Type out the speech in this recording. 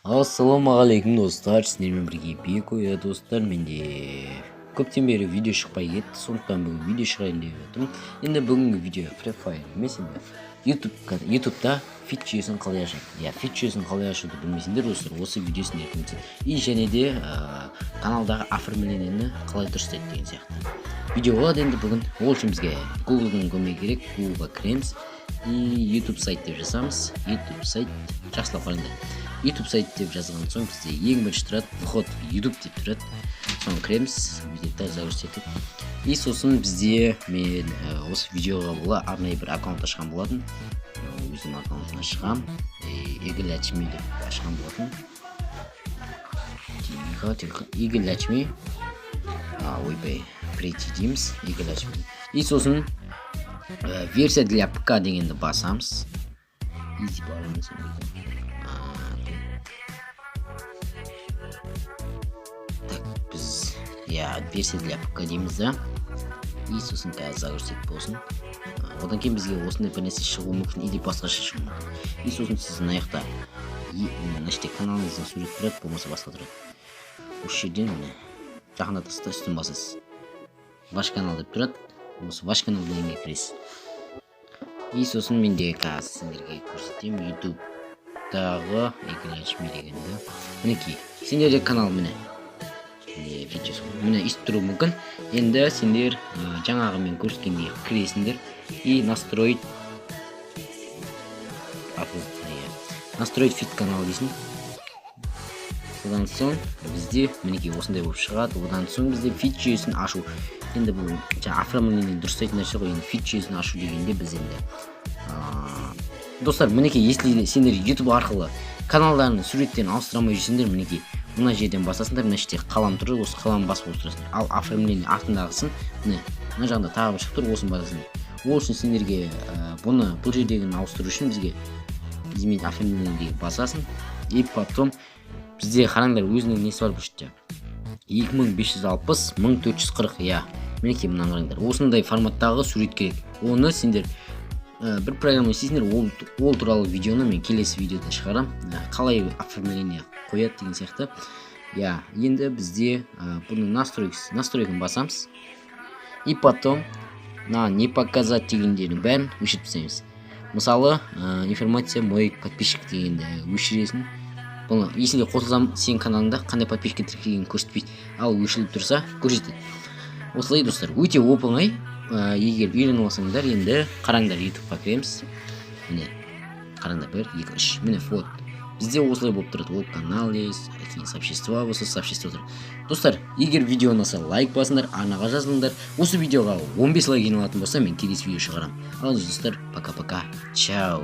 Ассалаумағалейкум достар, сіздермен бірге Беко достар. Менде көптен бері видео шықпай кетті, сондықтан бүгін видео шығайын деп отырмын. Енді бүгінгі видео Free Fire емес, енді ютубта фит жүйесін қалай ашады. Фит жүйесін қалай ашуды білмесеңдер достар, осы видеосын ертеңсін. И және де каналдағы оформлениені қалай дұрыстайды деген сияқты. Видеоға енді бүгін ол үшін бізге Google-дың көмегі керек. Google-ға кіреміз и YouTube сайт деп жазамыз. YouTube сайт жақсылап қараңдар. YouTube сайт деп жазған соң бізде ең бірінші тұрады вход в YouTube деп тұрады. Соны кіреміз, видеода загрузить етіп. И сосын бізде мен осы видеоға бола арнайы бір аккаунт ашқан болатын. Өзім аккаунтын ашқам. Игорь Ачми деп ашқан болатын. Игорь Ачми. Ойбай, прийти дейміз. Игорь Ачми. И сосын версия для ПК дегенді басамыз. Изи барамыз. Версия для ПК дейміз да. И сосын қазір загрузить болсын. Одан кейін бізге осындай бір нәрсе шығуы мүмкін, или басқаша шығуы мүмкін. И сосын сіз мына жақта каналыңыздың суреті тұрады, болмаса басқа тұрады. Осы жерден жақында тасты үстін басасыз. Ваш канал деп тұрады. Осы ваш канал дегенге кіресіз. И сосын менде қазір сендерге көрсетемін ютубтағы Игорь дегенді. Мінекей, сендерде канал міне. Міне естіп тұру мүмкін. Енді сендер жаңағы мен көрсеткендей кіресіңдер и настроить фит канал дейсің. Содан соң бізде мінекей осындай болып шығады. Одан соң бізде фит жүйесін ашу. Енді бұл оформление дұрыстайтын нәрсе ғой. Енді фит жүйесін ашу дегенде біз енді достар, мінекей, если сендер YouTube арқылы каналдарының суреттерін ауыстыра алмай жүрсеңдер, мінекей мына жерден басасыңдар, мына жерде қалам тұр, осы қалам басып отырасыңдар. Ал оформление артындағысын мына жағында тағы бір шығып тұр, осын басасыңдар. Ол үшін сендерге бұл жердегіні ауыстыру үшін бізге изменить оформлениеге басасың. И потом бізде қараңдар, өзінің несі бар бұл жерде 2560 1440. Мінекей мына қараңдар, осындай форматтағы сурет керек. Оны сендер бір программа істейсіңдер, ол туралы видеоны мен келесі видеода шығарам. Қалай оформление қояды деген сияқты. Енді бізде бұны настройканы басамыз. И потом не показать дегендердің бәрін өшіріп тастаймыз. Мысалы, информация мой подписчик дегенді өшіресің. Бұны есінде қосылсам, сен каналыңда қандай подписчик тіркелгенін көрсетпейді, ал өшіріліп тұрса көрсетеді. Осылай достар, өте оп-оңай. Егер үйреніп алсаңдар, енді қараңдар, ютубқа кіреміз. Міне, қараңдар, 1, 2, 3. Міне фот. Бізде осылай болып тұрады. Ол канал есть, сообщество болса, сообщество тұр. Достар, егер видео ұнаса, лайк басыңдар, арнаға жазылыңдар. Осы видеоға 15 лайк жиналатын болса, мен келесі видео шығарам. Ал достар, пока-пока. Чао.